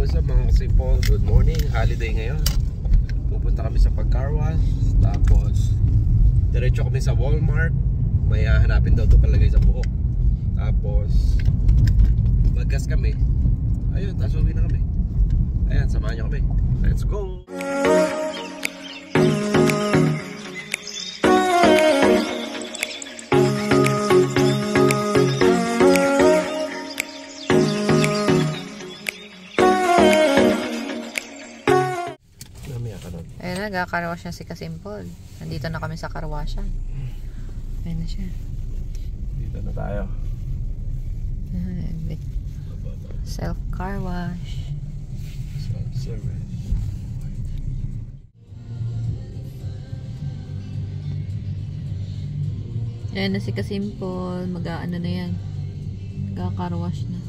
what's up mga kasimple? Good morning, holiday ngayon. Pupunta kami sa pag-car wash. Tapos diretso kami sa Walmart. May hahanapin daw ito palagay sa buhok. Tapos mag-gas kami. Ayun, tapos uwi na kami. Ayan, samahan nyo kami. Let's go! Ayan na, nagkakarwash na si Kasimple. Nandito na kami sa karwashan. Ayan na siya. Dito na tayo. Self-car wash. Self-service. Ayan na si Kasimple. Mag-aano na yan. Nagkacar wash na.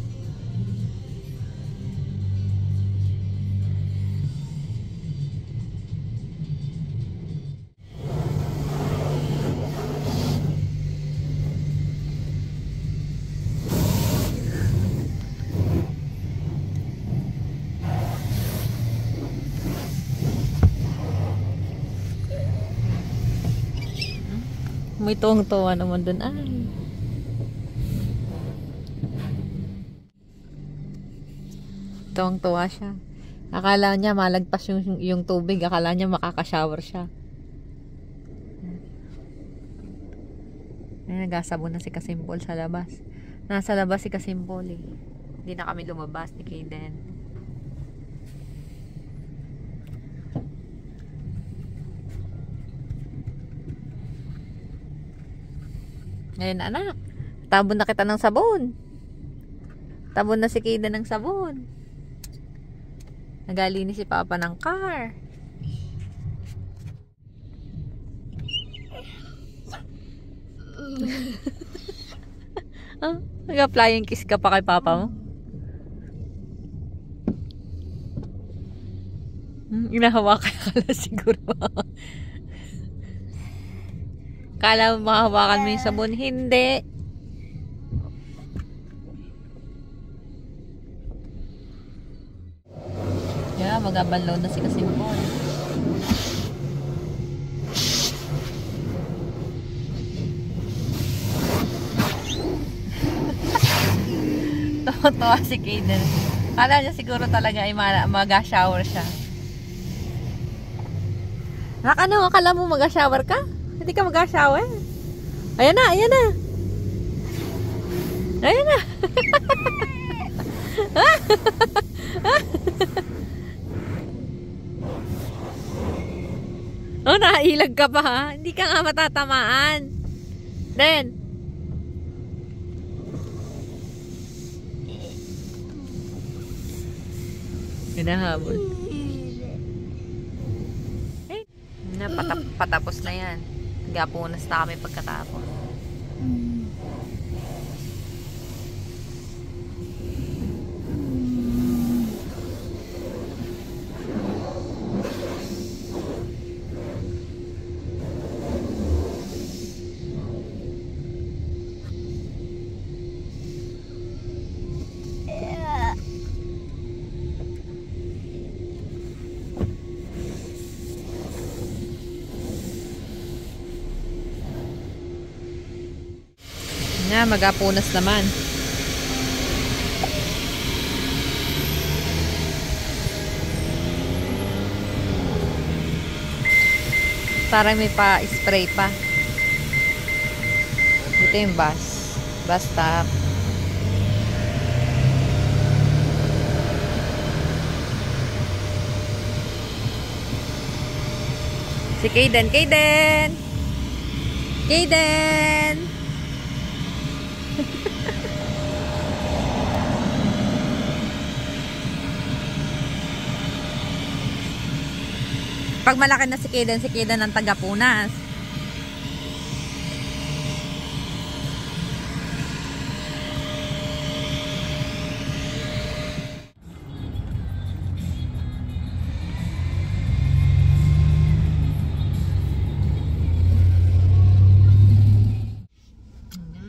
May tuwang-tuwa naman dun. Ay. Tuwang-tuwa siya. Akala niya malagpas yung tubig. Akala niya makaka-shower siya. Ay, nagasabon na si Kasimple sa labas. Nasa labas si Kasimple eh. Hindi na kami lumabas ni Kaden. Ngayon anak, tabon na kita ng sabon. Tabon na si Kida ng sabon. Nagalinis si Papa ng car. Nag-flying kiss ka pa kay Papa mo? Inahawakan ka lang siguro. Kala mo mahawakan mo yung sabon. Hindi. Yeah, mag-abanlaw na si Kasimple. Tawa si Kaden. Kala niya siguro talaga ay mag-shower siya. Ano? Akala mo mag-shower ka? Hindi ka mag-shower. Ayan na, ayan na. Ayan na. Oh, nailag ka pa ha? Hindi ka nga matatamaan. Then, hinahabol. Patapos na yan. Gapunas na kami pagkatapos. Na, magapunas naman. Parang may pa-spray pa. Ito yung bus. Bus stop. Si Kaden. Kaden! Kaden! Pag malaki na si Kaden ang tagapunas.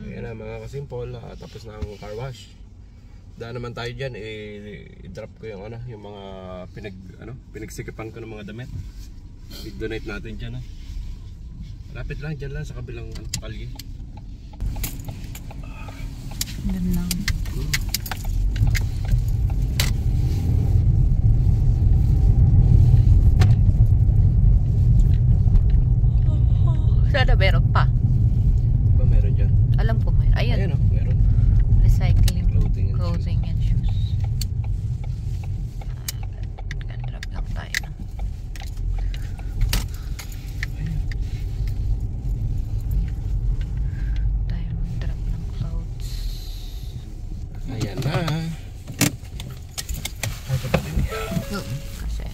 Ayan na mga kasimple, tapos na ang car wash. daan naman tayo diyan, i-drop ko yung yung mga pinagsikapan ko ng mga damit. I-donate natin diyan. Lapit lang diyan lang sa kabilang kalye. Doon lang. Sana meron pa. Ba meron diyan? Alam ko may. Ayun. Ayun meron. Recycling Clothing and shoes. Drop lang tayo. Tayo mag-drop ng clothes. Ayan na. Ay, ito pa din. Kasi.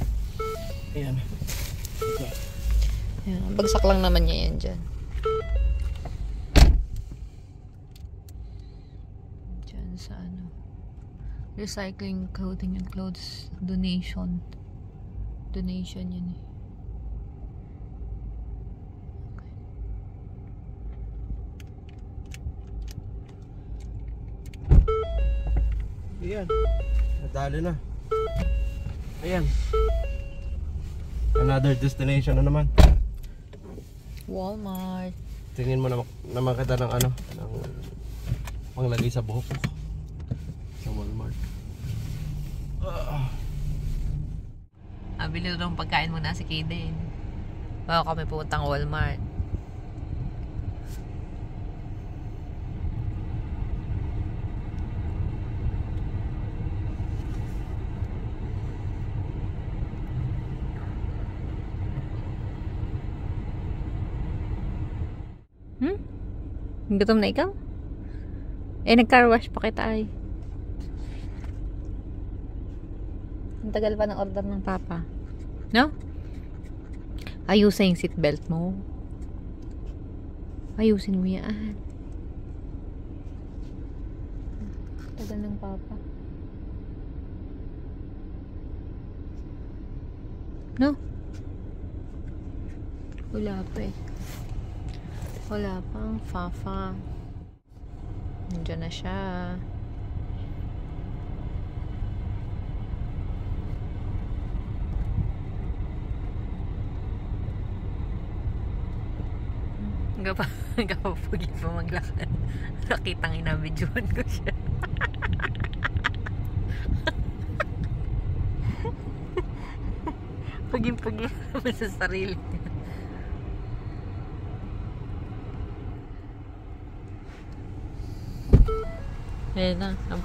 Ayan. Yan, bagsak lang naman niya yan dyan. Dyan sa recycling clothing and clothes donation. Donation yun eh. Ayan. Nadali na. Ayan. Another destination na naman. Walmart. Tingin mo naman kita ng ng panglagay sa buhok ko. Sa Walmart. Bili ng pagkain muna si Kaden. Bago kami pupuntang Walmart. Gutom na ikaw? Nag-car wash pa kita ay. Ang tagal pa ng order ng papa. No? Ayusin yung seatbelt mo. Ayusin mo yan. Tagal ng papa. No? Wala pa eh. Wala pang Fafa. Nandiyan na siya. Gapapagin pa maglakad. Nakitang inabidyohan ko siya. Pagin-pagin naman sa sarili niya. Ayan na, ang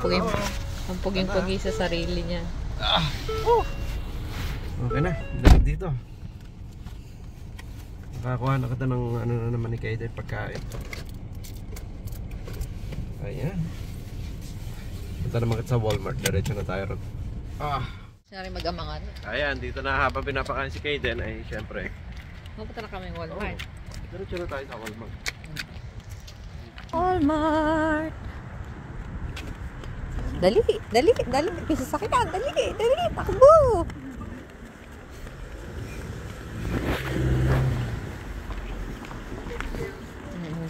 puging-pugi sa sarili niya. Okay na, dapat dito. Nakakuha na kita ng na naman ni Kaiden pagkain. Ayan. Punta naman kita sa Walmart, diretso na tayo ron. Sinari mag-amangan. Ayan, dito na habang pinapakain si Kaiden ay syempre. Mapunta na kami Walmart. Diretso na tayo sa Walmart. Walmart! Dali, dali, dali. May sasakyan. Dali, dali. Takbo!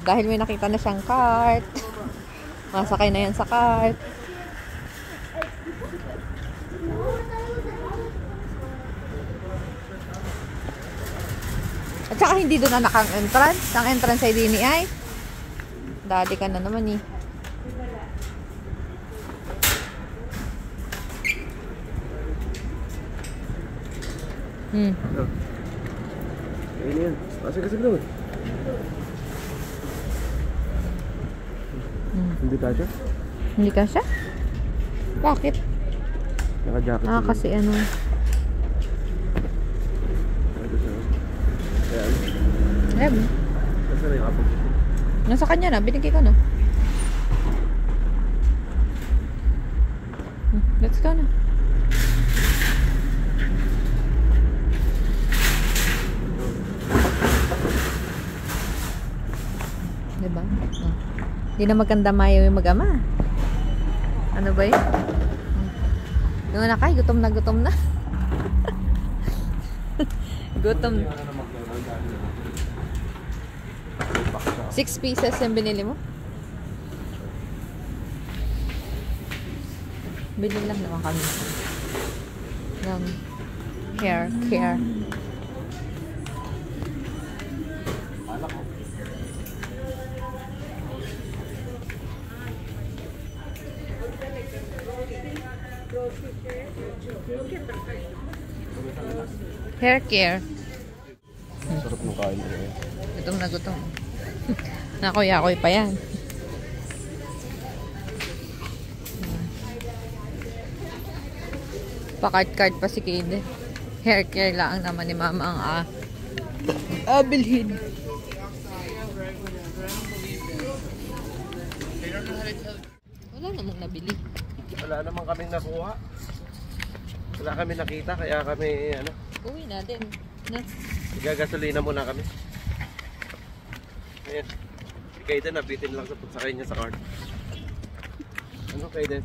Dahil may nakita na siyang cart. Masakay na yan sa cart. At saka hindi doon na nakang-entrance. Ang entrance ay dini ay. Dali ka na naman eh. Ayun yan. Pasag-asag naman. Hindi ka siya? Hindi ka siya? Bakit? Naka-jacket. Kasi ano. Ayan. Nasaan na yung apong? Nasa kanya na. Binigay ko na. Let's go na. Diba? Hindi na maganda mayo yung mag-ama. Ano ba yun? Yung anak ay, gutom na gutom na. Gutom. 6 pieces yung binili mo? Bili lang naman kami ng hair care. Alak ko. Hair care. Sarap ng kain ko eh. Gutom na gutom. Nakoy-akoy pa yan. Pa-card pa si Kade. Hair care lang naman ni Mama ang bilhin. Wala namang nabili. Wala naman kaming nakuha. Wala kami nakita kaya kami ano. Uwi na din. No? Igagasolina muna kami. Ayan. Kaiden, nabitin lang sa pagsakay niya sa cart. Ano Kaiden?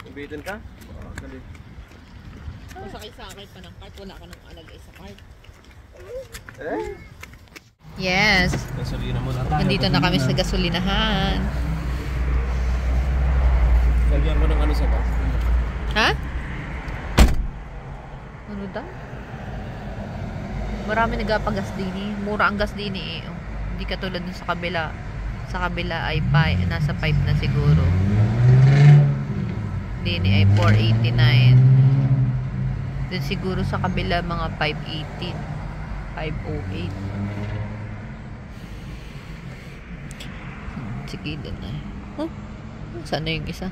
Nabitin ka? Oo, galing. Masakay sa akin pa ng cart. Wala ka nang alagay sa cart. Eh? Yes. Gasolina muna tayo. Nandito na kami sa gasolinahan. Lagyan ko ng ano sa bus. Ha? Ano daw? Marami nagpapagas din eh. Mura ang gas din eh. Oh. Hindi katulad dun sa kabila. Sa kabila ay nasa 5 na siguro. Din ay 489. Dun siguro sa kabila mga 518. 508. Sige dun na. Huh? Saan na yung isa?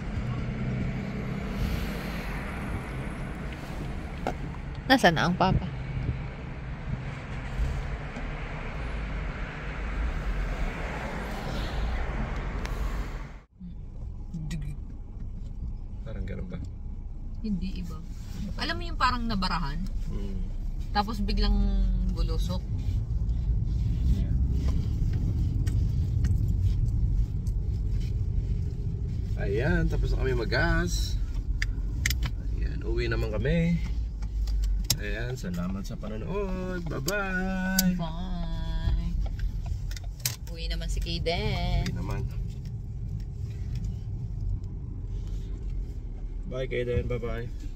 Nasaan na ang papa? Parang ganun ba? Hindi iba. Alam mo yung parang nabarahan? Tapos biglang bulusok. Ayan, tapos na kami mag-gas. Ayan, uwi naman kami. Ayan, salamat sa panonood. Bye-bye. Bye. Uwi naman si Kaden. Uwi naman. Bye, Kaden. Bye-bye.